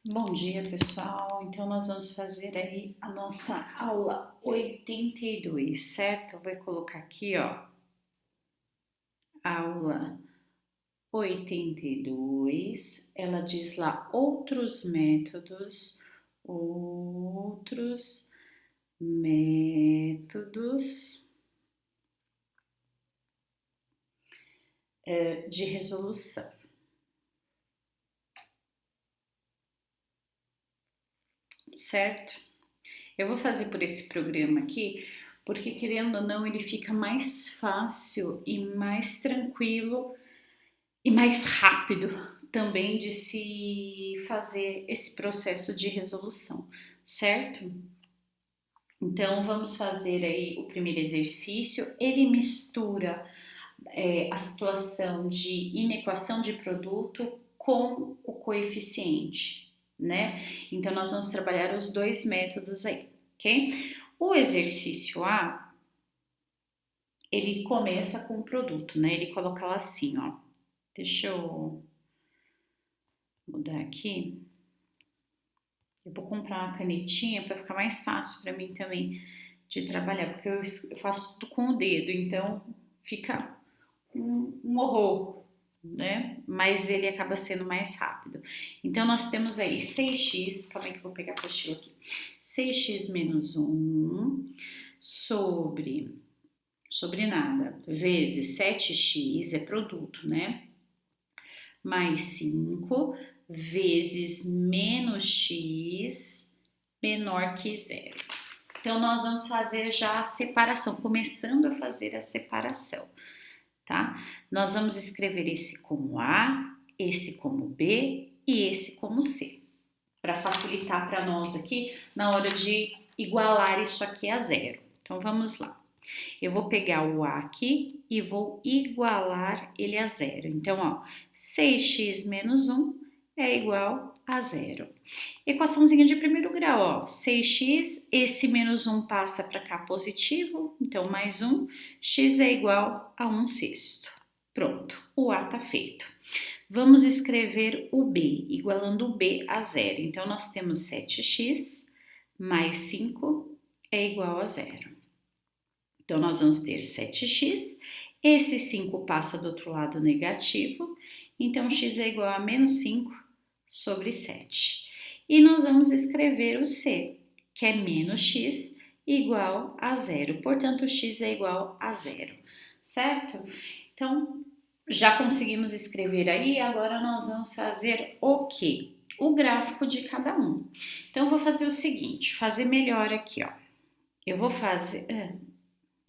Bom dia, pessoal. Então, nós vamos fazer aí a nossa aula 82, certo? Eu vou colocar aqui, ó, aula 82. Ela diz lá outros métodos de resolução, certo? Eu vou fazer por esse programa aqui, porque querendo ou não, ele fica mais fácil e mais tranquilo e mais rápido também de se fazer esse processo de resolução, certo? Então vamos fazer aí o primeiro exercício. Ele mistura a situação de inequação de produto com o coeficiente, né? Então nós vamos trabalhar os dois métodos aí, ok? O exercício A, ele começa com o produto, né? Ele coloca lá assim, ó. Deixa eu mudar aqui. Eu vou comprar uma canetinha para ficar mais fácil para mim também de trabalhar, porque eu faço tudo com o dedo, então fica um horror, né? Mas ele acaba sendo mais rápido. Então nós temos aí 6x, calma aí que eu vou pegar a apostila aqui. 6x menos 1 sobre nada, vezes 7x, é produto, né? Mais 5 vezes menos x menor que zero. Então, nós vamos fazer já a separação, começando a fazer a separação, tá? Nós vamos escrever esse como A, esse como B e esse como C, para facilitar para nós aqui na hora de igualar isso aqui a zero. Então, vamos lá. Eu vou pegar o A aqui e vou igualar ele a zero. Então, ó, 6x menos 1 é igual a zero. Equaçãozinha de primeiro grau, ó, 6x, esse menos 1 passa para cá positivo, então mais 1, x é igual a 1 sexto. Pronto, o A tá feito. Vamos escrever o B, igualando o B a zero. Então, nós temos 7x mais 5 é igual a zero. Então, nós vamos ter 7x, esse 5 passa do outro lado negativo, então x é igual a menos 5 sobre 7. E nós vamos escrever o C, que é menos x igual a zero, portanto, x é igual a zero, certo? Então, já conseguimos escrever aí, agora nós vamos fazer o quê? O gráfico de cada um. Então, eu vou fazer o seguinte, fazer melhor aqui, ó. Eu vou fazer...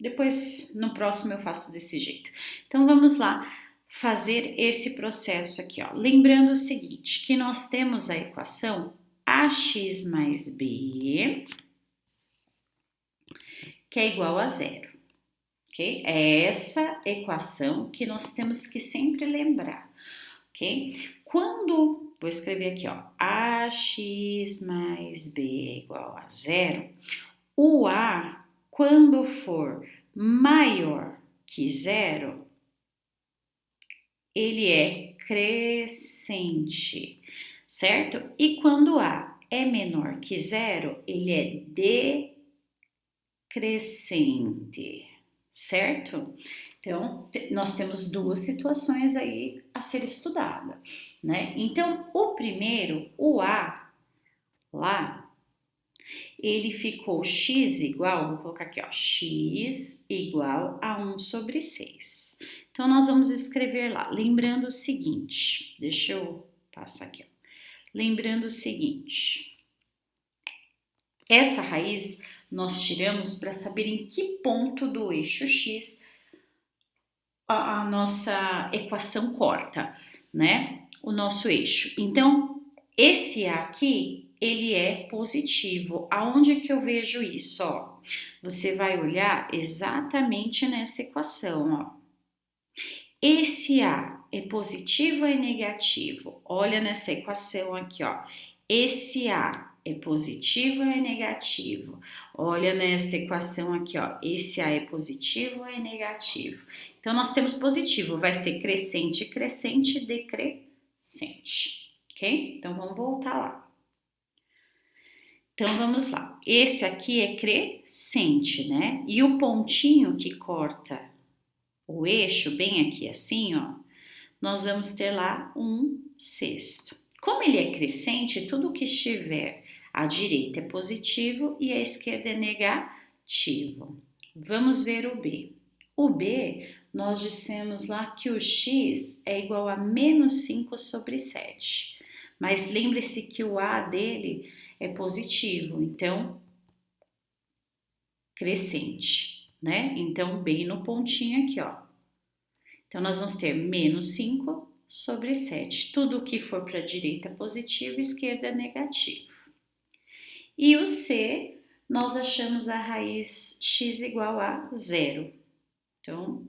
Depois, no próximo, eu faço desse jeito. Então, vamos lá fazer esse processo aqui, ó. Lembrando o seguinte, que nós temos a equação ax mais b, que é igual a zero, ok? É essa equação que nós temos que sempre lembrar, ok? Quando, vou escrever aqui, ó, ax mais b é igual a zero, o a, quando for maior que zero, ele é crescente, certo? E quando A é menor que zero, ele é decrescente, certo? Então, nós temos duas situações aí a ser estudada, né? Então, o primeiro, o A, lá, ele ficou x igual, vou colocar aqui, ó, x igual a 1 sobre 6. Então, nós vamos escrever lá, lembrando o seguinte, deixa eu passar aqui, ó. Lembrando o seguinte, essa raiz nós tiramos para saber em que ponto do eixo x a nossa equação corta, né? O nosso eixo. Então, esse A aqui, ele é positivo. Aonde é que eu vejo isso? Ó, você vai olhar exatamente nessa equação, ó. Esse A é positivo ou é negativo? Olha nessa equação aqui, ó. Esse A é positivo ou é negativo? Olha nessa equação aqui, ó. Esse A é positivo ou é negativo? Então, nós temos positivo, vai ser crescente, crescente, decrescente, ok? Então, vamos voltar lá. Então, vamos lá. Esse aqui é crescente, né? E o pontinho que corta o eixo, bem aqui assim, ó, nós vamos ter lá 1/6. Como ele é crescente, tudo que estiver à direita é positivo e à esquerda é negativo. Vamos ver o B. O B, nós dissemos lá que o x é igual a -5/7. Mas lembre-se que o A dele é positivo, então crescente, né? Então, bem no pontinho aqui, ó. Então, nós vamos ter -5/7. Tudo que for para a direita é positivo, esquerda é negativo. E o C, nós achamos a raiz x igual a 0. Então,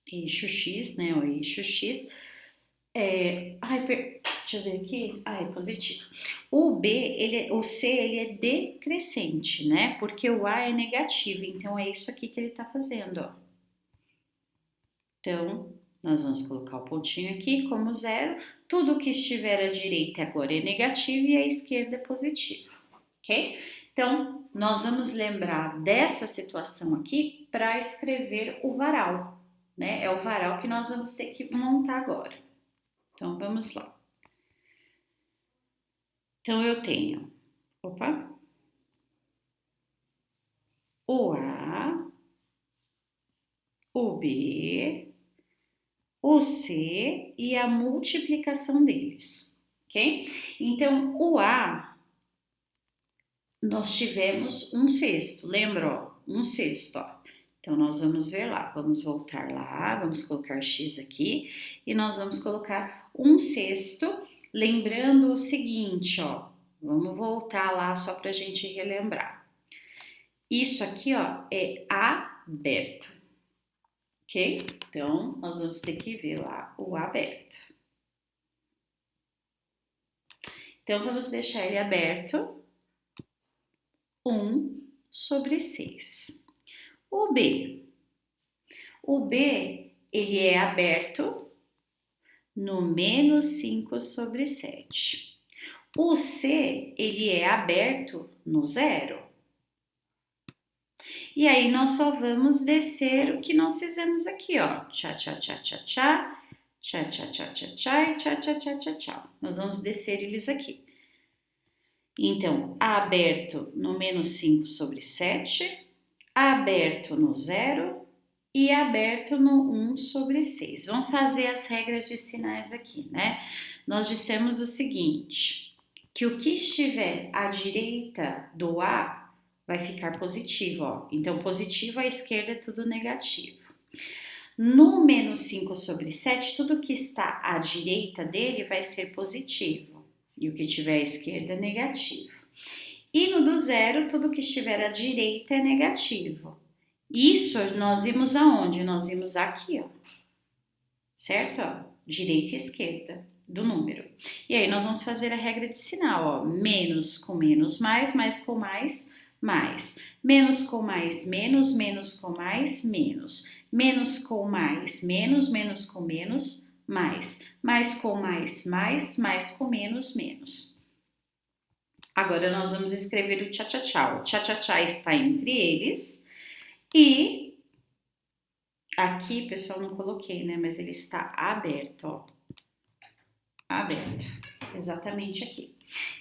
eixo x, né? O eixo x deixa eu ver aqui. É positivo. O B, o C, ele é decrescente, né? Porque o A é negativo. Então, é isso aqui que ele tá fazendo, ó. Então, nós vamos colocar o pontinho aqui como 0. Tudo que estiver à direita agora é negativo e à esquerda é positivo, ok? Então, nós vamos lembrar dessa situação aqui para escrever o varal, né? É o varal que nós vamos ter que montar agora. Então, vamos lá. Então, eu tenho, o A, o B, o C e a multiplicação deles, ok? Então, o A, nós tivemos 1/6, lembra, ó? 1/6, ó. Então, nós vamos ver lá, vamos voltar lá, vamos colocar x aqui e nós vamos colocar 1/6, lembrando o seguinte, ó, vamos voltar lá só para a gente relembrar. Isso aqui, ó, é aberto, ok? Então, nós vamos ter que ver lá o aberto. Então, vamos deixar ele aberto, 1/6. O B, ele é aberto no -5/7. O C, ele é aberto no 0. E aí, nós só vamos descer o que nós fizemos aqui, ó. Tchá, tchá, tchá, tchá, tchá. Tchá, tchá, tchá, tchá, tchá e tchá, tchá, tchá, tchá, tchá. Nós vamos descer eles aqui. Então, aberto no -5/7, aberto no 0 e aberto no 1/6. Vamos fazer as regras de sinais aqui, né? Nós dissemos o seguinte, que o que estiver à direita do A vai ficar positivo, ó. Então, positivo à esquerda é tudo negativo. No -5/7, tudo que está à direita dele vai ser positivo. E o que tiver à esquerda é negativo. E no do 0, tudo que estiver à direita é negativo. Isso nós vimos aonde? Nós vimos aqui, ó. Certo? Ó, direita e esquerda do número. E aí nós vamos fazer a regra de sinal, ó. Menos com menos, mais com mais, mais. Menos com mais, menos, menos com mais, menos. Menos com mais, menos, menos com menos, mais com mais, mais com menos, menos. Agora nós vamos escrever o tchá-tchá-tchá. O tchá-tchá-tchá está entre eles e aqui, pessoal, não coloquei, né? Mas ele está aberto, ó. Aberto, exatamente aqui.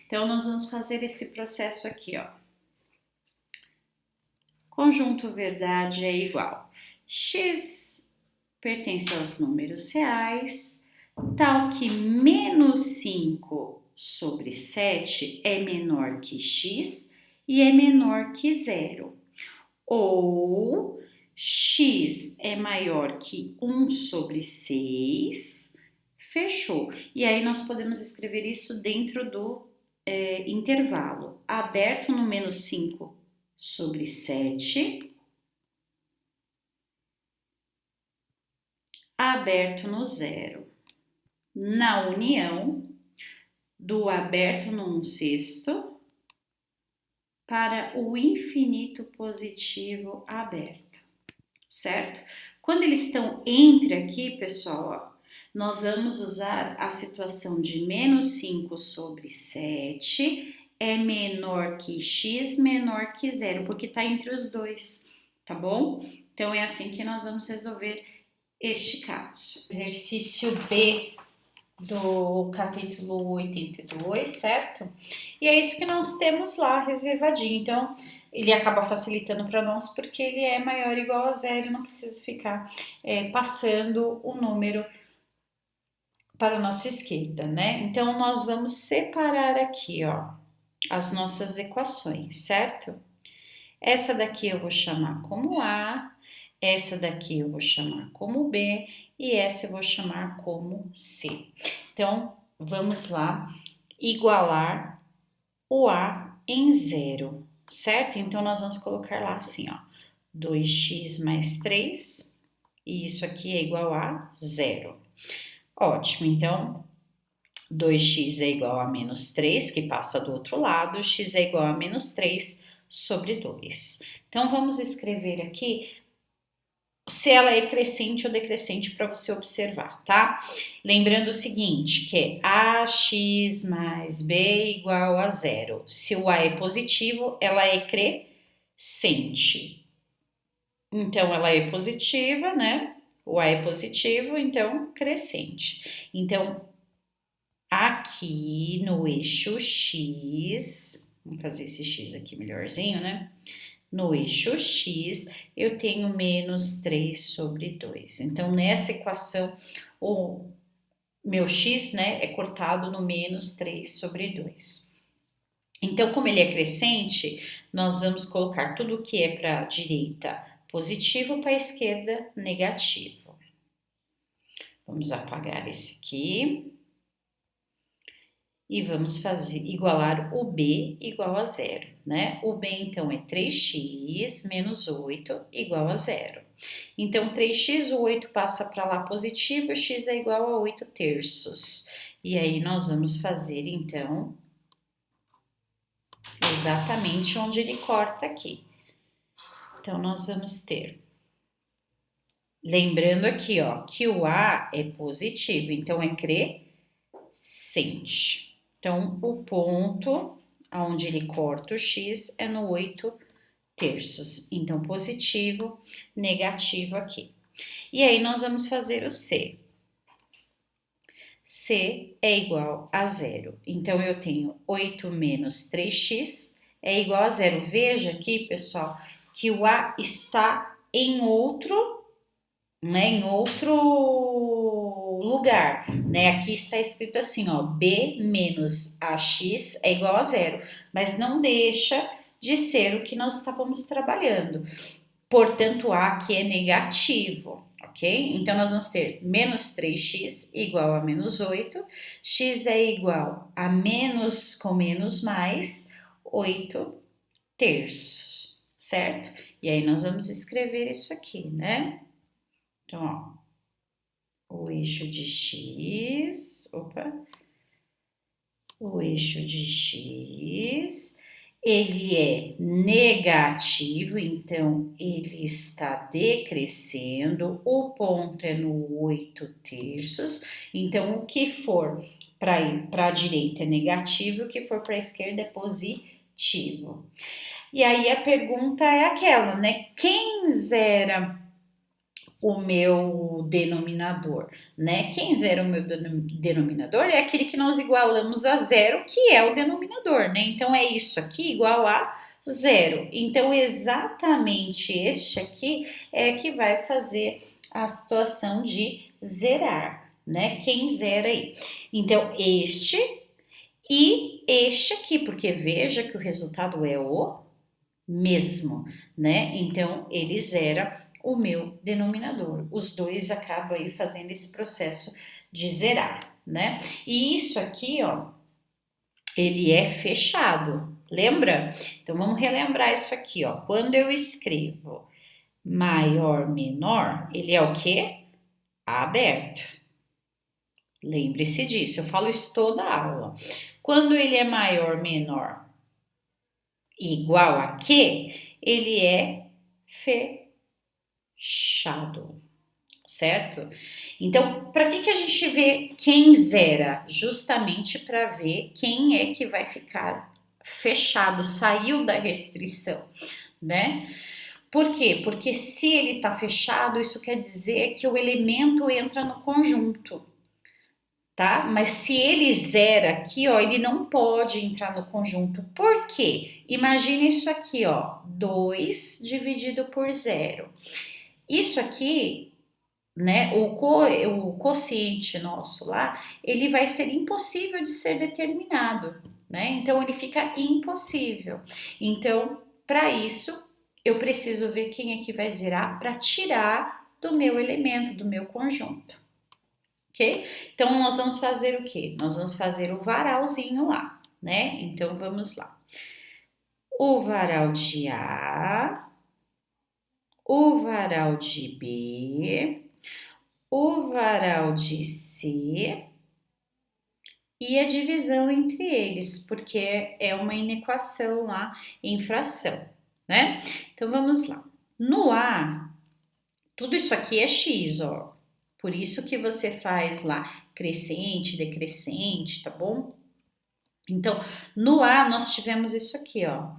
Então, nós vamos fazer esse processo aqui, ó. Conjunto verdade é igual. X pertence aos números reais, tal que -5/7 é menor que x e é menor que 0. Ou x é maior que 1/6, fechou. E aí nós podemos escrever isso dentro do intervalo. Aberto no -5/7, aberto no 0. Na união do aberto no 1/6 para o infinito positivo aberto, certo? Quando eles estão entre aqui, pessoal, ó, Nós vamos usar a situação de menos 5 sobre 7 é menor que x menor que zero, porque está entre os dois, tá bom? Então, é assim que nós vamos resolver este caso. Exercício B do capítulo 82, certo? E é isso que nós temos lá reservadinho. Então, ele acaba facilitando para nós porque ele é maior ou igual a zero, não preciso ficar passando o número para a nossa esquerda, né? Então, nós vamos separar aqui, ó, as nossas equações, certo? Essa daqui eu vou chamar como A, essa daqui eu vou chamar como B e essa eu vou chamar como C. Então, vamos lá igualar o A em zero, certo? Então, nós vamos colocar lá assim, ó, 2x mais 3, e isso aqui é igual a zero. Ótimo, então 2x é igual a menos 3, que passa do outro lado, x é igual a menos 3 sobre 2. Então, vamos escrever aqui se ela é crescente ou decrescente para você observar, tá? Lembrando o seguinte, que ax mais b igual a zero. Se o a é positivo, ela é crescente. Então, ela é positiva, né? O a é positivo, então crescente. Então, aqui no eixo x, vamos fazer esse x aqui melhorzinho, né? No eixo x, eu tenho menos 3 sobre 2. Então, nessa equação, o meu x, né, é cortado no menos 3 sobre 2. Então, como ele é crescente, nós vamos colocar tudo que é para a direita positivo, para a esquerda negativo. Vamos apagar esse aqui. E vamos fazer igualar o b igual a zero, né? O b, então, é 3x menos 8 igual a zero. Então, 3x, o 8 passa para lá positivo, x é igual a 8 terços. E aí, nós vamos fazer, então, exatamente onde ele corta aqui. Então, nós vamos ter... Lembrando aqui, ó, que o a é positivo, então é crescente. Então, o ponto onde ele corta o x é no 8 terços. Então, positivo, negativo aqui. E aí, nós vamos fazer o C. C é igual a zero. Então, eu tenho 8 menos 3x é igual a zero. Veja aqui, pessoal, que o A está em outro, né, em outro lugar, né? Aqui está escrito assim, ó, b menos ax é igual a zero, mas não deixa de ser o que nós estávamos trabalhando. Portanto, a aqui é negativo, ok? Então, nós vamos ter menos 3x igual a menos 8, x é igual a menos com menos mais 8 terços, certo? E aí, nós vamos escrever isso aqui, né? Então, ó, o eixo de x, o eixo de x, ele é negativo, então ele está decrescendo, o ponto é no 8 terços, então o que for para a direita é negativo, o que for para a esquerda é positivo. E aí a pergunta é aquela, né? Quem zera o meu denominador, né? Quem zera o meu denominador é aquele que nós igualamos a zero, que é o denominador, né? Então, é isso aqui igual a zero. Então, exatamente este aqui é que vai fazer a situação de zerar, né? Quem zera aí? Então, este e este aqui, porque veja que o resultado é o mesmo, né? Então, ele zera o meu denominador. Os dois acabam aí fazendo esse processo de zerar, né? E isso aqui, ó, ele é fechado, lembra? Então, vamos relembrar isso aqui, ó. Quando eu escrevo maior, menor, ele é o quê? Aberto. Lembre-se disso, eu falo isso toda aula. Quando ele é maior, menor, igual a quê? Ele é fechado, certo? Então, para que a gente vê quem zera? Justamente para ver quem é que vai ficar fechado, saiu da restrição, né? Por quê? Porque se ele está fechado, isso quer dizer que o elemento entra no conjunto, tá? Mas se ele zera aqui, ó, ele não pode entrar no conjunto. Por quê? Imagine isso aqui, ó, 2 dividido por zero. Isso aqui, né, o quociente nosso lá, ele vai ser impossível de ser determinado, né? Então, ele fica impossível. Então, para isso, eu preciso ver quem é que vai zerar para tirar do meu elemento, do meu conjunto. Ok? Então, nós vamos fazer o quê? Nós vamos fazer o varalzinho lá, né? Então, vamos lá. O varal de A, o varal de B, o varal de C e a divisão entre eles, porque é uma inequação lá em fração, né? Então, vamos lá. No A, tudo isso aqui é x, ó. Por isso que você faz lá crescente, decrescente, tá bom? Então, no A, nós tivemos isso aqui, ó,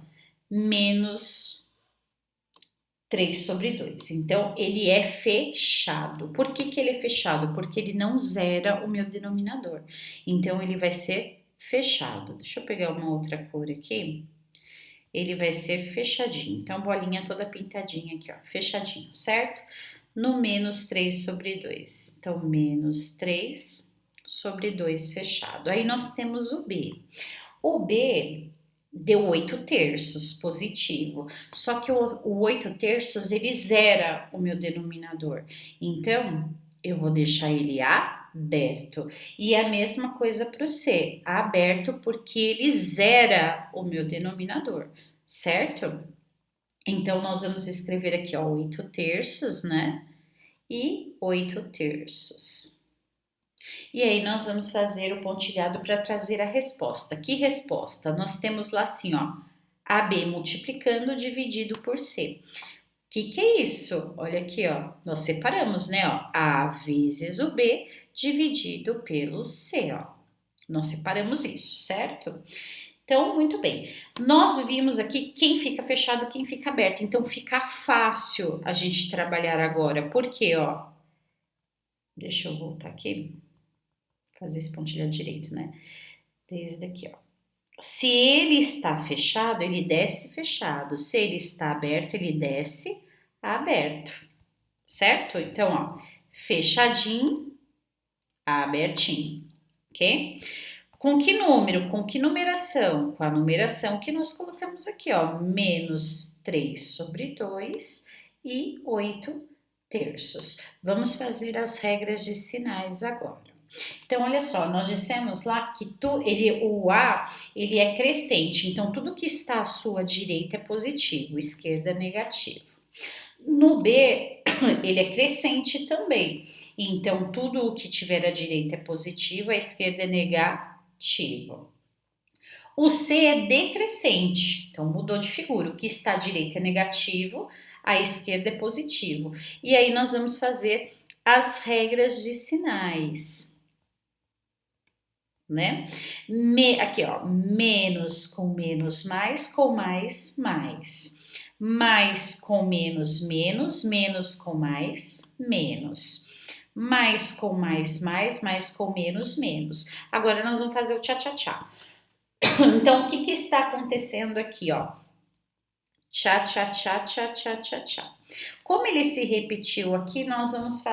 menos 3 sobre 2. Então, ele é fechado. Por que ele é fechado? Porque ele não zera o meu denominador. Então, ele vai ser fechado. Deixa eu pegar uma outra cor aqui. Ele vai ser fechadinho. Então, bolinha toda pintadinha aqui, ó, fechadinho, certo? No menos 3 sobre 2. Então, menos 3 sobre 2 fechado. Aí, nós temos o B. O B deu 8 terços positivo, só que o 8 terços ele zera o meu denominador, então eu vou deixar ele aberto. E a mesma coisa para o C, aberto porque ele zera o meu denominador, certo? Então nós vamos escrever aqui, ó, 8 terços, né? E 8 terços. E aí nós vamos fazer o pontilhado para trazer a resposta. Que resposta? Nós temos lá assim, ó, AB multiplicando dividido por C. Que é isso? Olha aqui, ó, nós separamos, né, ó, A vezes o B dividido pelo C, ó. Nós separamos isso, certo? Então, muito bem. Nós vimos aqui quem fica fechado, quem fica aberto. Então, fica fácil a gente trabalhar agora. Por quê, ó? Deixa eu voltar aqui. Fazer esse pontilhado direito, né? Desde aqui, ó. Se ele está fechado, ele desce fechado. Se ele está aberto, ele desce aberto. Certo? Então, ó, fechadinho, abertinho, ok? Com que número? Com que numeração? Com a numeração que nós colocamos aqui, ó, menos 3 sobre 2 e 8 terços. Vamos fazer as regras de sinais agora. Então, olha só, nós dissemos lá que o A ele é crescente, então tudo que está à sua direita é positivo, esquerda é negativo. No B, ele é crescente também, então tudo o que tiver à direita é positivo, a esquerda é negativo. O C é decrescente, então mudou de figura, o que está à direita é negativo, a esquerda é positivo. E aí nós vamos fazer as regras de sinais. Né? Aqui, ó, menos com menos, mais com mais, mais. Mais com menos, menos. Menos com mais, menos. Mais com mais com menos, menos. Agora nós vamos fazer o tchá-tchá-tchá. Então, o que está acontecendo aqui, ó? Tchá-tchá-tchá, tchá-tchá-tchá-tchá. Como ele se repetiu aqui, nós vamos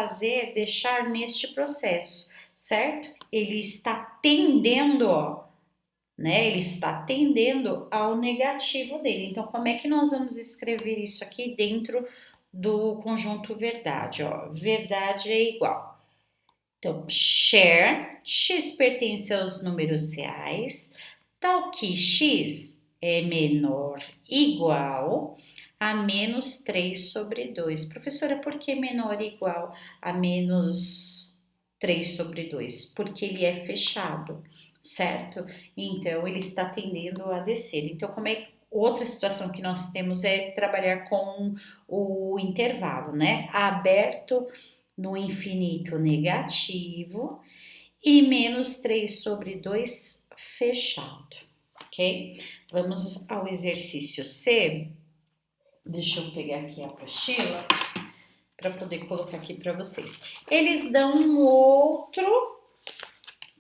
deixar neste processo, certo? Ele está tendendo, ó, né? Ele está tendendo ao negativo dele. Então, como é que nós vamos escrever isso aqui dentro do conjunto verdade? Ó, verdade é igual. Então, share, x pertence aos números reais, tal que x é menor igual a menos 3 sobre 2. Professora, por que menor igual a menos 3 sobre 2? Porque ele é fechado, certo? Então, ele está tendendo a descer. Então, como é outra situação que nós temos é trabalhar com o intervalo, né? Aberto no infinito negativo e menos 3 sobre 2 fechado, ok? Vamos ao exercício C. Deixa eu pegar aqui a apostila para poder colocar aqui para vocês. Eles dão um outro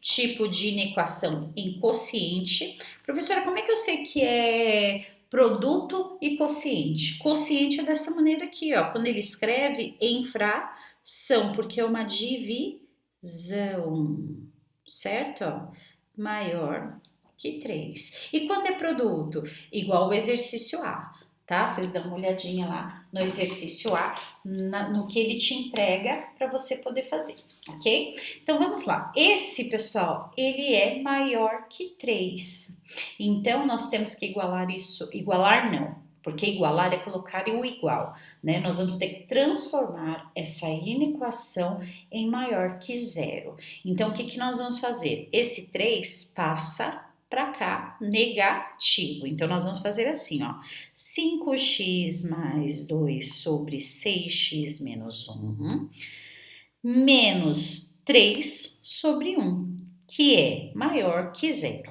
tipo de inequação em quociente. Professora, como é que eu sei que é produto e quociente? Quociente é dessa maneira aqui, ó. Quando ele escreve em fração, porque é uma divisão, certo? Ó, maior que 3. E quando é produto? Igual o exercício A, tá? Vocês dão uma olhadinha lá no exercício A, no que ele te entrega para você poder fazer, ok? Então vamos lá. Esse, pessoal, ele é maior que 3. Então nós temos que igualar isso. Igualar não, porque igualar é colocar o igual, né? Nós vamos ter que transformar essa inequação em maior que 0. Então o que, que nós vamos fazer? Esse 3 passa para cá, negativo. Então, nós vamos fazer assim, ó. 5x mais 2 sobre 6x menos 1, menos 3 sobre 1, que é maior que 0.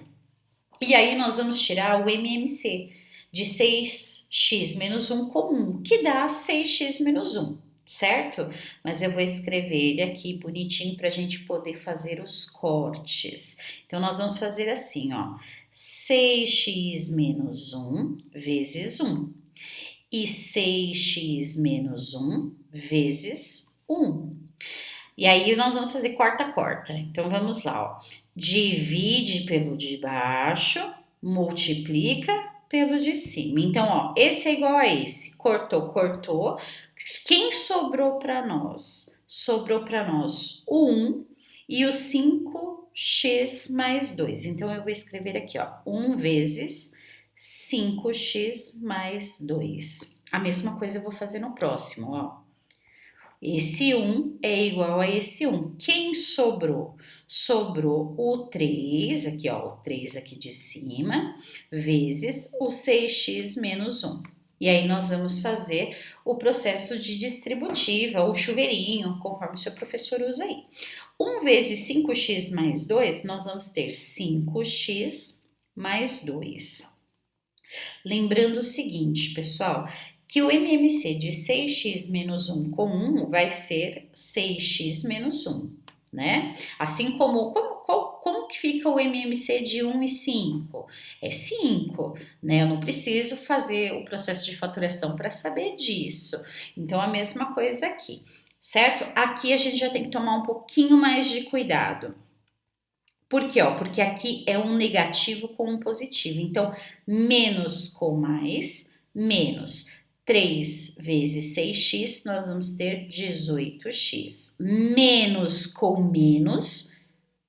E aí, nós vamos tirar o MMC de 6x menos 1 com 1, que dá 6x menos 1. Certo? Mas eu vou escrever ele aqui bonitinho para a gente poder fazer os cortes. Então, nós vamos fazer assim, ó. 6x menos 1 vezes 1. E 6x menos 1 vezes 1. E aí, nós vamos fazer corta-corta. Então, vamos lá, ó. Divide pelo de baixo, multiplica pelo de cima. Então, ó, esse é igual a esse. Cortou, cortou. Quem sobrou para nós? Sobrou para nós o 1 e o 5x mais 2. Então, eu vou escrever aqui, ó, 1 vezes 5x mais 2. A mesma coisa eu vou fazer no próximo, ó. Esse 1 é igual a esse 1. Quem sobrou? Sobrou o 3, aqui ó, o 3 aqui de cima, vezes o 6x menos 1. E aí nós vamos fazer o processo de distributiva, ou chuveirinho, conforme o seu professor usa aí. 1 vezes 5x mais 2, nós vamos ter 5x mais 2. Lembrando o seguinte, pessoal, que o MMC de 6x menos 1 com 1 vai ser 6x menos 1, né? Assim como que fica o MMC de 1 e 5? É 5, né? Eu não preciso fazer o processo de faturação para saber disso. Então, a mesma coisa aqui, certo? Aqui a gente já tem que tomar um pouquinho mais de cuidado. Por quê? Porque aqui é um negativo com um positivo. Então, menos com mais, menos 3 vezes 6x, nós vamos ter 18x. Menos com menos,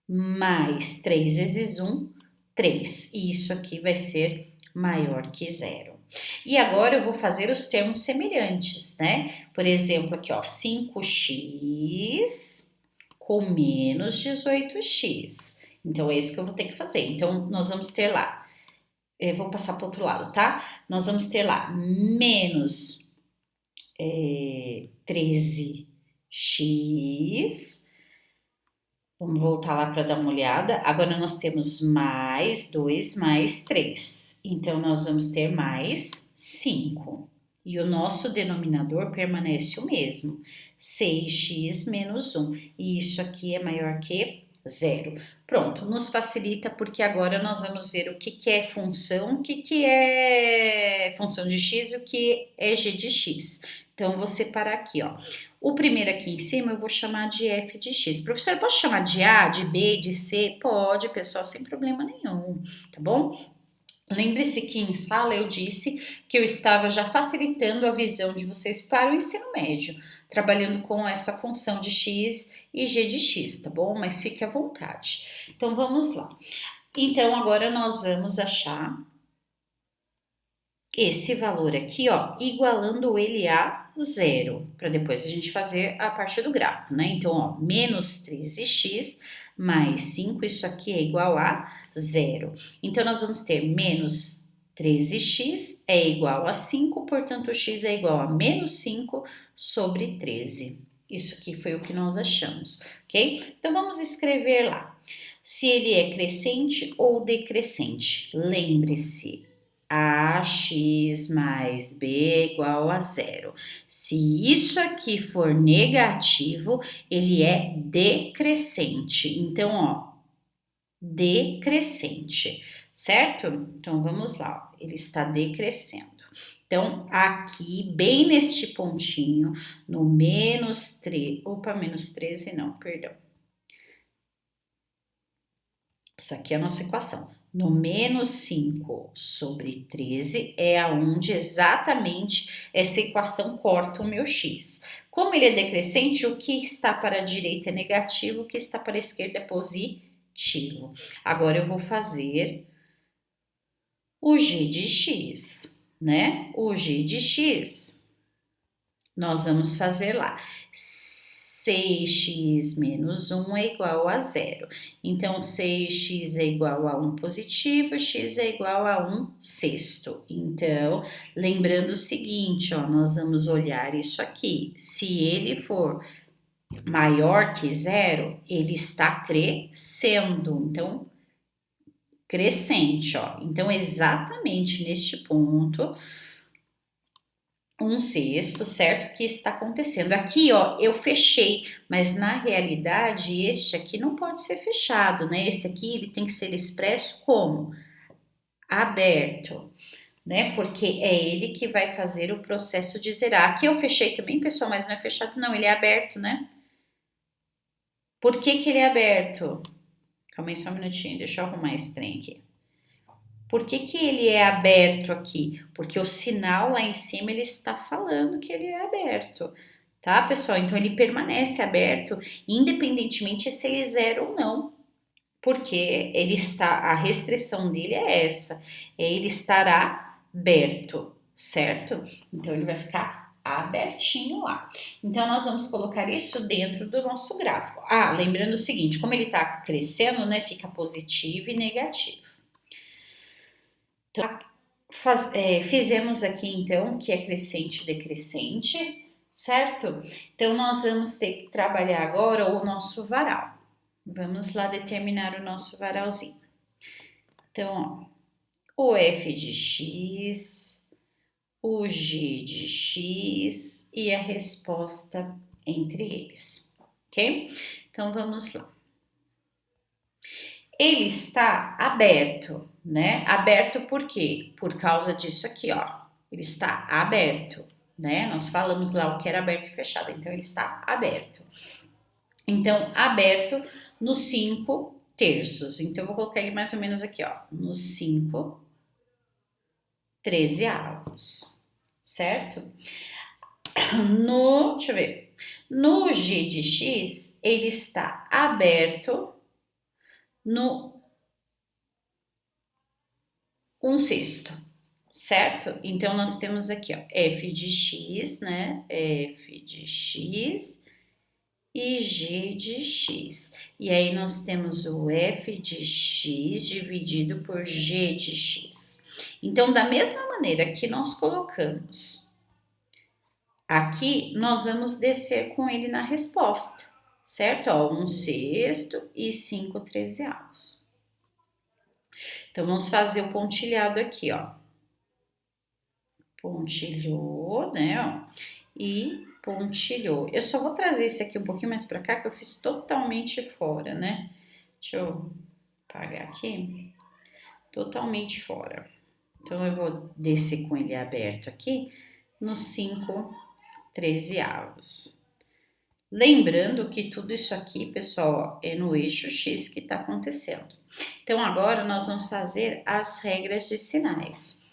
mais 3 vezes 1, 3. E isso aqui vai ser maior que 0. E agora eu vou fazer os termos semelhantes, né? Por exemplo, aqui, ó, 5x com menos 18x. Então, é isso que eu vou ter que fazer. Então, nós vamos ter lá, eu vou passar para o outro lado, tá? Nós vamos ter lá menos 13x. Vamos voltar lá para dar uma olhada. Agora, nós temos mais 2 mais 3. Então, nós vamos ter mais 5. E o nosso denominador permanece o mesmo, 6x menos 1. E isso aqui é maior que 0. Pronto, nos facilita porque agora nós vamos ver o que é função, o que é função de x e o que é g de x. Então, vou separar aqui, ó. O primeiro aqui em cima eu vou chamar de f de x. Professor, eu posso chamar de a, de b, de c? Pode, pessoal, sem problema nenhum, tá bom? Lembre-se que em sala eu disse que eu estava já facilitando a visão de vocês para o ensino médio, trabalhando com essa função de x e g de x, tá bom? Mas fique à vontade. Então, vamos lá. Então, agora nós vamos achar esse valor aqui, ó, igualando ele a 0, para depois a gente fazer a parte do gráfico, né? Então, ó, menos 13x mais 5, isso aqui é igual a 0. Então, nós vamos ter menos 13x é igual a 5, portanto, x é igual a menos 5 sobre 13. Isso aqui foi o que nós achamos, ok? Então vamos escrever lá. Se ele é crescente ou decrescente. Lembre-se, ax mais b é igual a zero. Se isso aqui for negativo, ele é decrescente. Então, ó, decrescente, certo? Então vamos lá, ó, ele está decrescendo. Então, aqui, bem neste pontinho, no menos 3, menos 13 não, perdão. Essa aqui é a nossa equação. No menos 5 sobre 13 é aonde exatamente essa equação corta o meu x. Como ele é decrescente, o que está para a direita é negativo, o que está para a esquerda é positivo. Agora eu vou fazer o g de x, né? O g de x, nós vamos fazer lá. 6x menos 1 é igual a zero. Então, 6x é igual a 1 positivo, x é igual a 1 sexto. Então, lembrando o seguinte, ó, nós vamos olhar isso aqui. Se ele for maior que zero, ele está crescendo. Então, crescente, ó. Então, exatamente neste ponto, 1 sexto, certo? Que está acontecendo. Aqui, ó, eu fechei, mas na realidade, este aqui não pode ser fechado, né? Esse aqui, ele tem que ser expresso como? Aberto, né? Porque é ele que vai fazer o processo de zerar. Aqui eu fechei também, pessoal, mas não é fechado não, ele é aberto, né? Por que ele é aberto? Calma aí só um minutinho, deixa eu arrumar esse trem aqui. Por que ele é aberto aqui? Porque o sinal lá em cima ele está falando que ele é aberto, tá, pessoal? Então ele permanece aberto, independentemente se ele zero ou não, porque ele está, a restrição dele é essa, ele estará aberto, certo? Então ele vai ficar abertinho lá. Então nós vamos colocar isso dentro do nosso gráfico. Ah, lembrando o seguinte, como ele está crescendo, né, fica positivo e negativo. Então, fizemos aqui então que é crescente e decrescente, certo? Então nós vamos ter que trabalhar agora o nosso varal. Vamos lá determinar o nosso varalzinho. Então, ó, o f de x, o g de x e a resposta entre eles, ok? Então vamos lá. Ele está aberto, né? Aberto por quê? Por causa disso aqui, ó. Ele está aberto, né? Nós falamos lá o que era aberto e fechado, então ele está aberto. Então, aberto nos 5 terços. Então, eu vou colocar ele mais ou menos aqui, ó, nos 5 trezeavos, certo? Deixa eu ver. No g de x, ele está aberto no 1 sexto, certo? Então, nós temos aqui, ó, f de x, né? F de x e g de x. E aí, nós temos o f de x dividido por g de x. Então, da mesma maneira que nós colocamos aqui, nós vamos descer com ele na resposta, certo? Ó, 1 sexto e 5 trezeavos. Então, vamos fazer o pontilhado aqui, ó. Pontilhou, né, ó. E pontilhou. Eu só vou trazer esse aqui um pouquinho mais pra cá, que eu fiz totalmente fora, né? Deixa eu apagar aqui. Totalmente fora. Então, eu vou descer com ele aberto aqui nos 5 trezeavos. Lembrando que tudo isso aqui, pessoal, é no eixo X que está acontecendo. Então, agora nós vamos fazer as regras de sinais.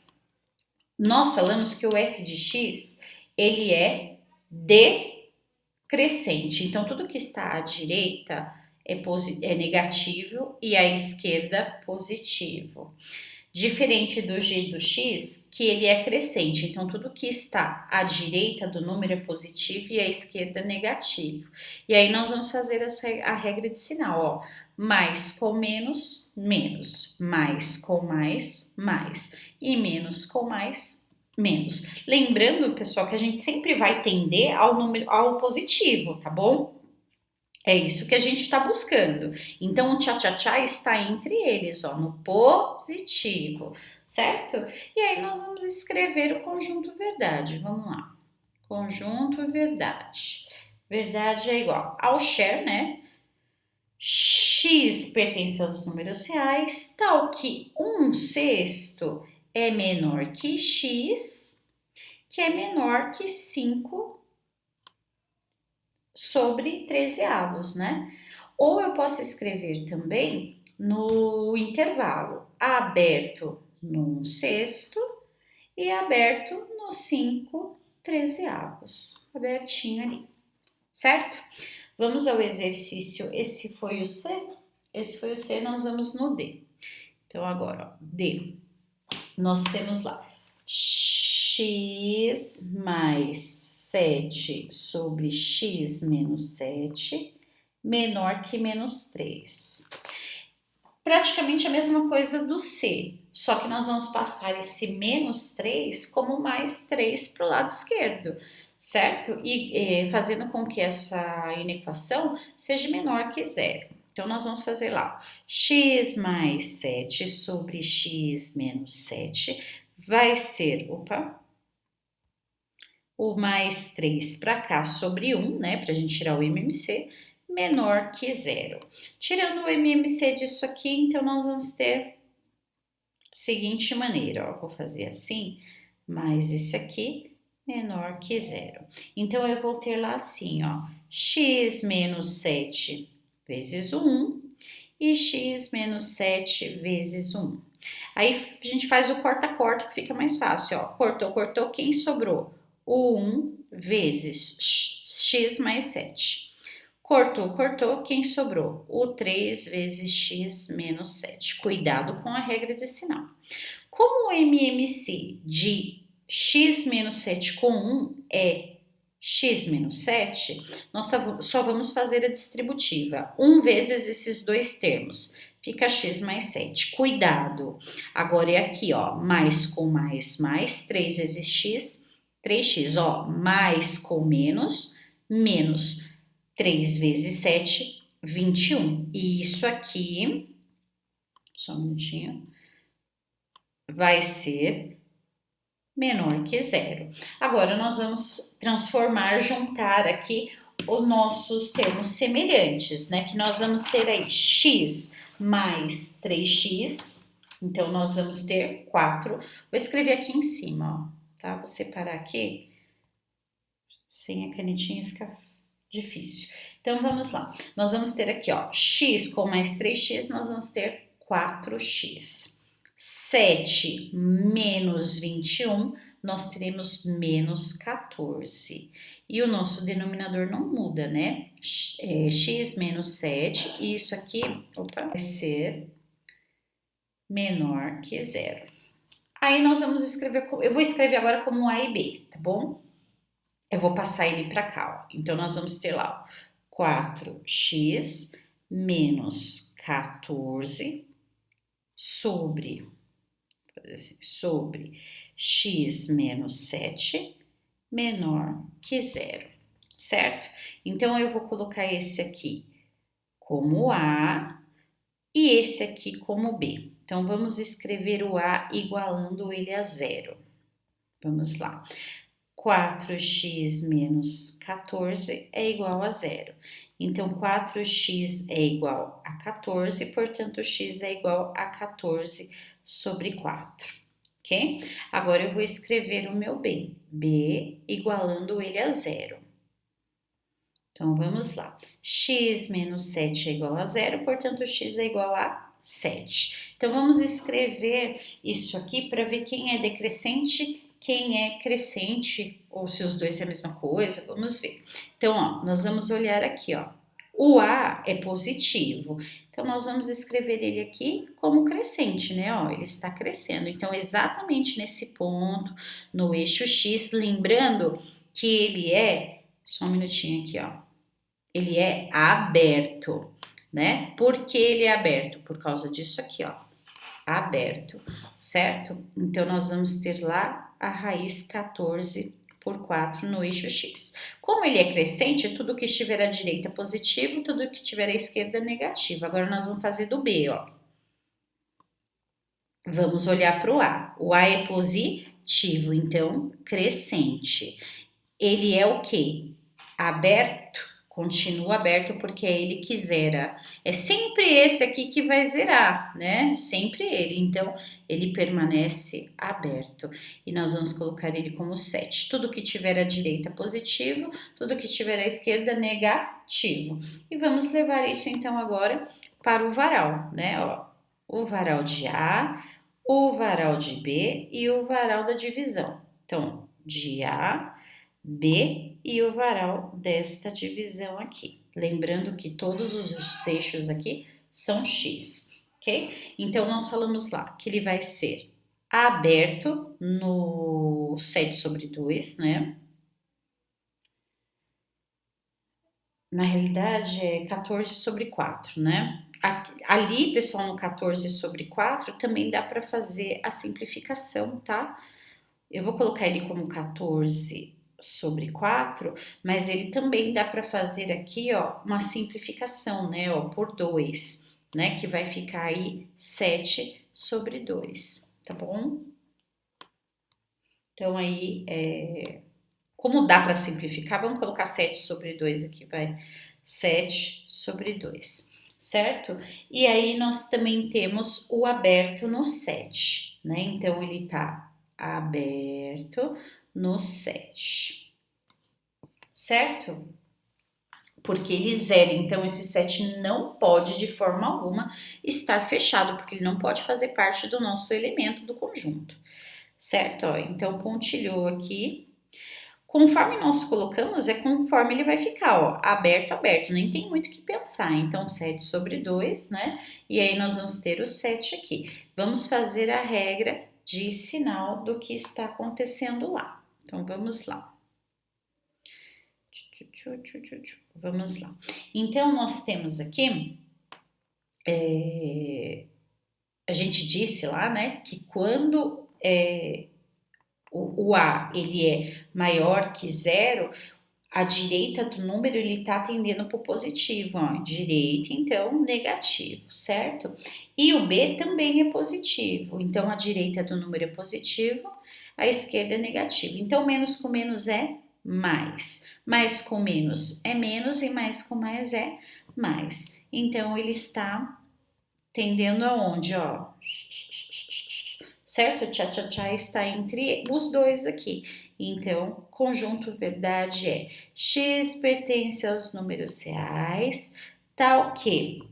Nós falamos que o f de x, ele é decrescente. Então, tudo que está à direita é negativo e à esquerda positivo. Diferente do g do x, que ele é crescente. Então, tudo que está à direita do número é positivo e à esquerda negativo. E aí, nós vamos fazer a regra de sinal, ó. Mais com menos, menos. Mais com mais, mais. E menos com mais, menos. Lembrando, pessoal, que a gente sempre vai tender ao número, ao positivo, tá bom? É isso que a gente está buscando. Então, o tchá-tchá-tchá está entre eles, ó, no positivo, certo? E aí, nós vamos escrever o conjunto verdade. Vamos lá. Conjunto verdade. Verdade é igual ao share, né? X pertence aos números reais, tal que 1/6 é menor que X, que é menor que 5 sobre 13avos, né? Ou eu posso escrever também no intervalo, aberto no 1/6 e aberto no 5/13avos, abertinho ali, certo? Vamos ao exercício, esse foi o C, nós vamos no D. Então agora, ó, D, nós temos lá x mais 7 sobre x menos 7 menor que menos 3. Praticamente a mesma coisa do C, só que nós vamos passar esse menos 3 como mais 3 para o lado esquerdo, certo? E fazendo com que essa inequação seja menor que zero. Então, nós vamos fazer lá, x mais 7 sobre x menos 7 vai ser, o mais 3 para cá sobre 1, né, para a gente tirar o MMC, menor que zero. Tirando o MMC disso aqui, então nós vamos ter a seguinte maneira, ó, vou fazer assim, mais esse aqui, menor que zero. Então, eu vou ter lá assim, ó, x menos 7 vezes 1 e x menos 7 vezes 1. Aí, a gente faz o corta-corta que fica mais fácil, ó, cortou, cortou, quem sobrou? O 1 vezes x mais 7. Cortou, cortou, quem sobrou? O 3 vezes x menos 7. Cuidado com a regra de sinal. Como o MMC de x menos 7 com 1 é x menos 7, nós só vamos fazer a distributiva. 1 vezes esses dois termos. Fica x mais 7. Cuidado. Agora é aqui, ó, mais com mais, 3 vezes x, 3x, ó, mais com menos 3 vezes 7, 21. E isso aqui, só um minutinho, vai ser menor que zero. Agora, nós vamos transformar, juntar aqui os nossos termos semelhantes, né? Que nós vamos ter aí x mais 3x, então nós vamos ter 4. Vou escrever aqui em cima, ó, tá? Vou separar aqui, sem a canetinha fica difícil. Então, vamos lá. Nós vamos ter aqui, ó, x com mais 3x, nós vamos ter 4x. 7 menos 21, nós teremos menos 14. E o nosso denominador não muda, né? X menos 7, e isso aqui, vai ser menor que zero. Aí, nós vamos escrever, eu vou escrever agora como A e B, tá bom? Eu vou passar ele para cá, ó. Então, nós vamos ter lá, ó, 4x menos 14 sobre x menos 7 menor que zero, certo? Então, eu vou colocar esse aqui como A e esse aqui como B. Então, vamos escrever o A igualando ele a zero. Vamos lá. 4x menos 14 é igual a zero. Então, 4x é igual a 14, portanto, x é igual a 14 sobre 4, ok? Agora, eu vou escrever o meu B. B igualando ele a zero. Então, vamos lá. X menos 7 é igual a zero, portanto, x é igual a 7. Então, vamos escrever isso aqui para ver quem é decrescente, quem é crescente, ou se os dois é a mesma coisa, vamos ver. Então, ó, nós vamos olhar aqui, ó. O A é positivo, então nós vamos escrever ele aqui como crescente, né? Ó, ele está crescendo. Então, exatamente nesse ponto, no eixo X, lembrando que ele é, só um minutinho aqui, ó. Ele é aberto, né? Por que ele é aberto? Por causa disso aqui, ó. aberto, certo? Então, nós vamos ter lá a raiz 14 por 4 no eixo X. Como ele é crescente, tudo que estiver à direita é positivo, tudo que estiver à esquerda é negativo. Agora, nós vamos fazer do B, ó. Vamos olhar para o A. O A é positivo, então, crescente. Ele é o quê? Aberto, continua aberto porque é ele que zera. É sempre esse aqui que vai zerar, né? Sempre ele. Então, ele permanece aberto. E nós vamos colocar ele como 7. Tudo que tiver à direita positivo, tudo que tiver à esquerda negativo. E vamos levar isso então agora para o varal, né? Ó, o varal de A, o varal de B e o varal da divisão. Então, de A, B e o varal desta divisão aqui. Lembrando que todos os eixos aqui são X, ok? Então, nós falamos lá que ele vai ser aberto no 7 sobre 2, né? Na realidade, é 14 sobre 4, né? Ali, pessoal, no 14 sobre 4, também dá para fazer a simplificação, tá? Eu vou colocar ele como 14 sobre 4, mas ele também dá para fazer aqui, ó, uma simplificação, né, ó, por 2, né, que vai ficar aí 7 sobre 2, tá bom? Então, aí, como dá para simplificar, vamos colocar 7 sobre 2 aqui, vai 7 sobre 2, certo? E aí, nós também temos o aberto no 7, né? Então, ele tá aberto no 7, certo? Porque ele zera, então esse 7 não pode de forma alguma estar fechado, porque ele não pode fazer parte do nosso elemento do conjunto, certo? Ó, então pontilhou aqui. Conforme nós colocamos, é conforme ele vai ficar, ó, aberto, aberto, nem tem muito o que pensar. Então, 7 sobre 2, né? E aí nós vamos ter o 7 aqui. Vamos fazer a regra de sinal do que está acontecendo lá. Então, vamos lá. Vamos lá. Então, nós temos aqui, a gente disse lá, né, que quando o A ele é maior que zero, a direita do número ele tá tendendo para o positivo, ó, direita, então negativo, certo? E o B também é positivo, então a direita do número é positivo, a esquerda é negativa. Então menos com menos é mais com menos é menos e mais com mais é mais. Então ele está tendendo aonde, ó? Certo? Tchá-tchá-tchá está entre os dois aqui. Então, conjunto verdade é x pertence aos números reais, tal que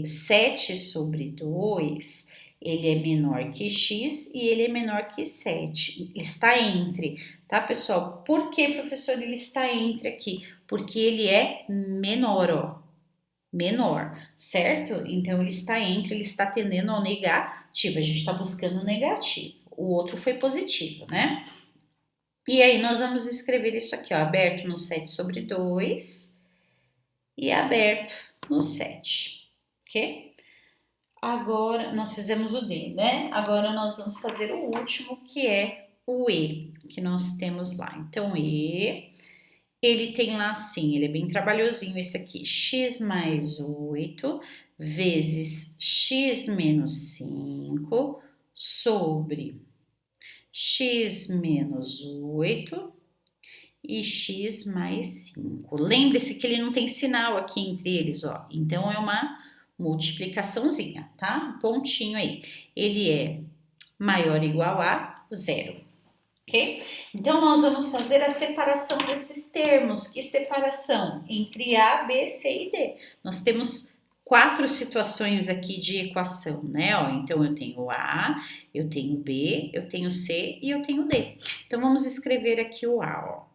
7 sobre 2, ele é menor que x e ele é menor que 7. Ele está entre, tá, pessoal? Por que, professor, ele está entre aqui? Porque ele é menor, ó. Menor, certo? Então, ele está entre, ele está tendendo ao negativo. A gente está buscando o negativo. O outro foi positivo, né? E aí, nós vamos escrever isso aqui, ó. Aberto no 7 sobre 2 e aberto no 7, ok? Agora, nós fizemos o D, né? Agora, nós vamos fazer o último, que é o E, que nós temos lá. Então, E... ele tem lá assim, ele é bem trabalhosinho esse aqui, x mais 8 vezes x menos 5 sobre x menos 8 e x mais 5. Lembre-se que ele não tem sinal aqui entre eles, ó, então é uma multiplicaçãozinha, tá? Pontinho aí. Ele é maior ou igual a zero. Ok? Então, nós vamos fazer a separação desses termos. Que separação? Entre A, B, C e D. Nós temos 4 situações aqui de equação, né? Ó, então, eu tenho A, eu tenho B, eu tenho C e eu tenho D. Então, vamos escrever aqui o A, ó.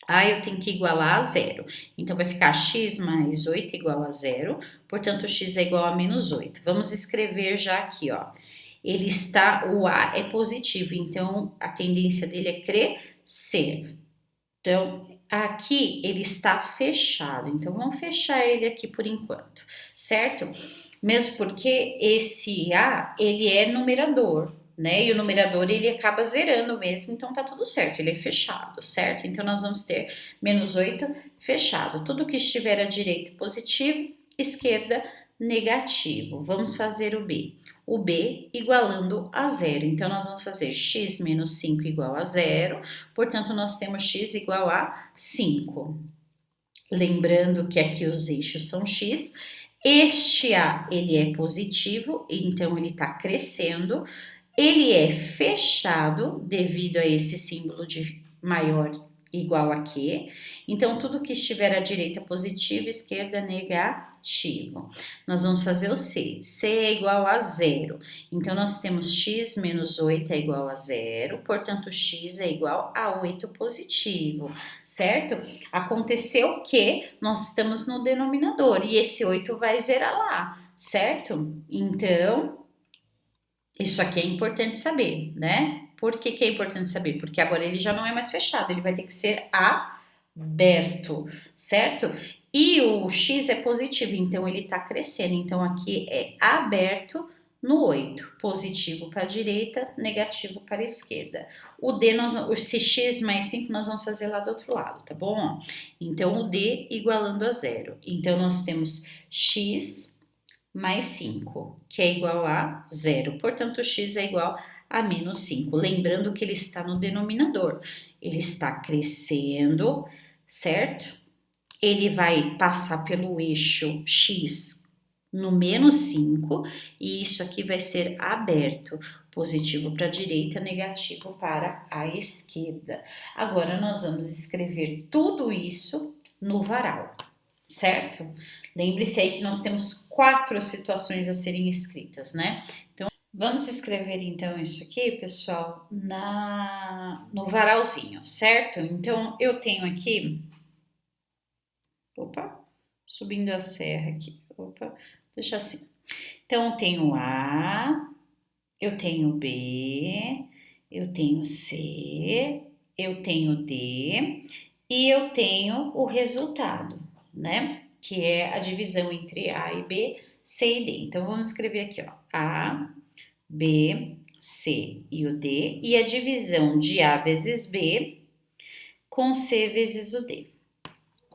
A eu tenho que igualar a zero. Então, vai ficar x mais 8 igual a zero. Portanto, x é igual a menos 8. Vamos escrever já aqui, ó. Ele está, o A é positivo, então a tendência dele é crescer. Então, aqui ele está fechado, então vamos fechar ele aqui por enquanto, certo? Mesmo porque esse A, ele é numerador, né? E o numerador, ele acaba zerando mesmo, então tá tudo certo, ele é fechado, certo? Então nós vamos ter menos 8 fechado. Tudo que estiver à direita positivo, esquerda negativo. Vamos fazer o B. O B igualando a zero. Então, nós vamos fazer x menos 5 igual a zero. Portanto, nós temos x igual a 5. Lembrando que aqui os eixos são x. Este A, ele é positivo, então ele está crescendo. Ele é fechado devido a esse símbolo de maior igual a Q. Então, tudo que estiver à direita positivo, esquerda negativo. Nós vamos fazer o C. C é igual a zero. Então, nós temos x menos 8 é igual a zero. Portanto, x é igual a 8 positivo, certo? Aconteceu que nós estamos no denominador e esse 8 vai zerar lá, certo? Então, isso aqui é importante saber, né? Por que é importante saber? Porque agora ele já não é mais fechado, ele vai ter que ser aberto, certo? E o x é positivo, então ele tá crescendo. Então aqui é aberto no 8, positivo para a direita, negativo para a esquerda. O D, esse x mais 5 nós vamos fazer lá do outro lado, tá bom? Então o D igualando a zero. Então nós temos x mais 5, que é igual a zero. Portanto, x é igual a menos 5. Lembrando que ele está no denominador. Ele está crescendo, certo? Ele vai passar pelo eixo x no menos 5 e isso aqui vai ser aberto. Positivo para a direita, negativo para a esquerda. Agora, nós vamos escrever tudo isso no varal, certo? Lembre-se aí que nós temos 4 situações a serem escritas, né? Então, vamos escrever então isso aqui, pessoal, no varalzinho, certo? Então, eu tenho aqui, subindo a serra aqui, deixa assim. Então, eu tenho A, eu tenho B, eu tenho C, eu tenho D e eu tenho o resultado, né? Que é a divisão entre A e B, C e D. Então, vamos escrever aqui, ó, A, B, C e o D, e a divisão de A vezes B com C vezes o D,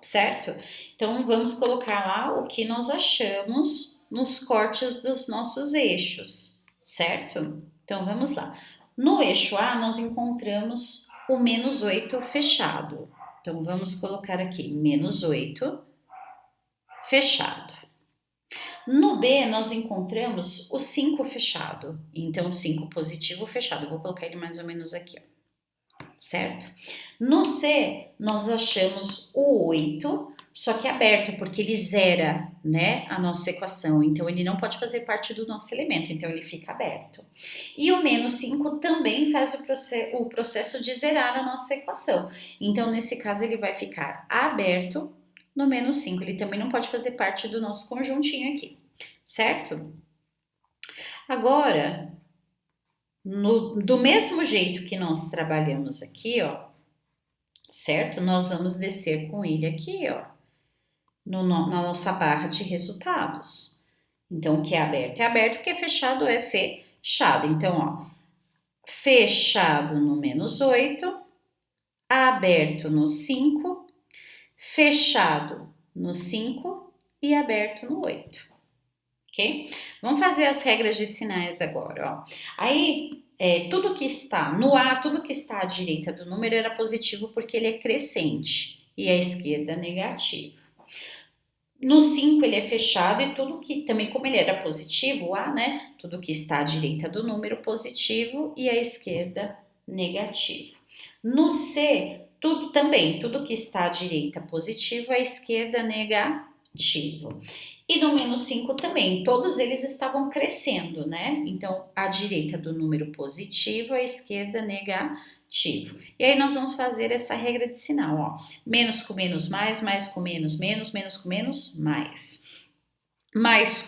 certo? Então, vamos colocar lá o que nós achamos nos cortes dos nossos eixos, certo? Então, vamos lá. No eixo A, nós encontramos o menos 8 fechado. Então, vamos colocar aqui menos 8 fechado. No B, nós encontramos o 5 fechado. Então, 5 positivo fechado. Vou colocar ele mais ou menos aqui, ó, certo? No C, nós achamos o 8, só que aberto, porque ele zera, né, a nossa equação. Então, ele não pode fazer parte do nosso elemento, então ele fica aberto. E o menos 5 também faz o processo de zerar a nossa equação. Então, nesse caso, ele vai ficar aberto no menos 5. Ele também não pode fazer parte do nosso conjuntinho aqui, certo? Agora, do mesmo jeito que nós trabalhamos aqui, ó, certo? Nós vamos descer com ele aqui, ó, na nossa barra de resultados. Então, o que é aberto, o que é fechado é fechado. Então, ó, fechado no menos 8, aberto no 5, fechado no 5 e aberto no 8, ok? Vamos fazer as regras de sinais agora, ó. Aí, tudo que está no A, tudo que está à direita do número era positivo porque ele é crescente e à esquerda negativo. No 5 ele é fechado e tudo que, também como ele era positivo, o A, né? Tudo que está à direita do número positivo e à esquerda negativo. No C, tudo que está à direita positivo, à esquerda negativo. E no menos 5 também, todos eles estavam crescendo, né? Então, à direita do número positivo, à esquerda negativo. E aí nós vamos fazer essa regra de sinal, ó. Menos com menos, mais com menos, menos com menos, mais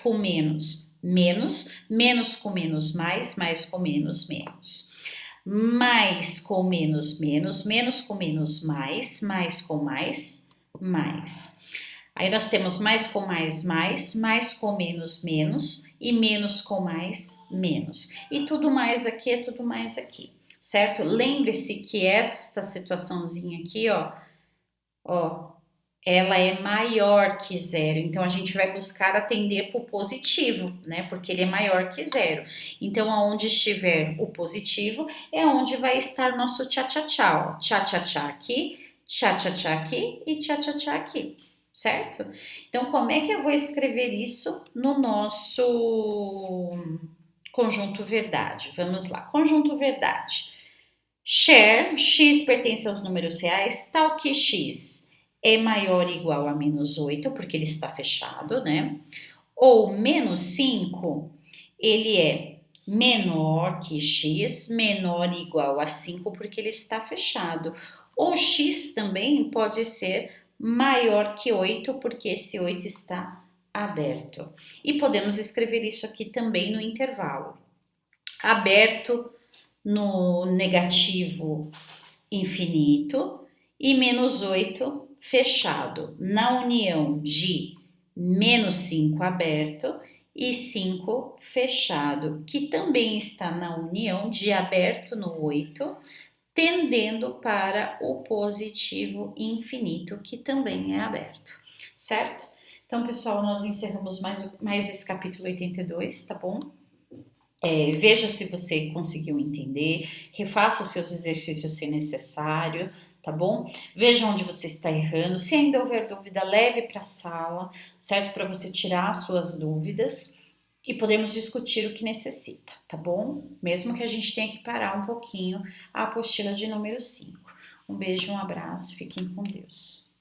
com menos, menos com menos, mais com menos, menos. mais com menos, menos, menos com menos, mais com mais, mais. Aí nós temos mais com mais com menos, menos, e menos com mais, menos. E tudo mais aqui é tudo mais aqui, certo? Lembre-se que esta situaçãozinha aqui, ó, ela é maior que zero, então a gente vai buscar atender para o positivo, né? Porque ele é maior que zero. Então, aonde estiver o positivo é onde vai estar nosso tchá-tchá-tchá, ó. Tchá-tchá-tchá aqui, tchá-tchá-tchá aqui e tchá-tchá-tchá aqui, certo? Então, como é que eu vou escrever isso no nosso conjunto verdade? Vamos lá, conjunto verdade. Share, x pertence aos números reais, tal que x é maior ou igual a menos 8, porque ele está fechado, né? Ou menos 5, ele é menor que x, menor ou igual a 5, porque ele está fechado. Ou x também pode ser maior que 8, porque esse 8 está aberto. E podemos escrever isso aqui também no intervalo. Aberto no negativo infinito e menos 8 fechado, na união de menos 5 aberto e 5 fechado, que também está na união de aberto no 8, tendendo para o positivo infinito, que também é aberto, certo? Então, pessoal, nós encerramos mais esse capítulo 82, tá bom? Veja se você conseguiu entender, refaça os seus exercícios se necessário, tá bom? Veja onde você está errando. Se ainda houver dúvida, leve para a sala, certo? Para você tirar as suas dúvidas e podemos discutir o que necessita, tá bom? Mesmo que a gente tenha que parar um pouquinho a apostila de número 5. Um beijo, um abraço, fiquem com Deus.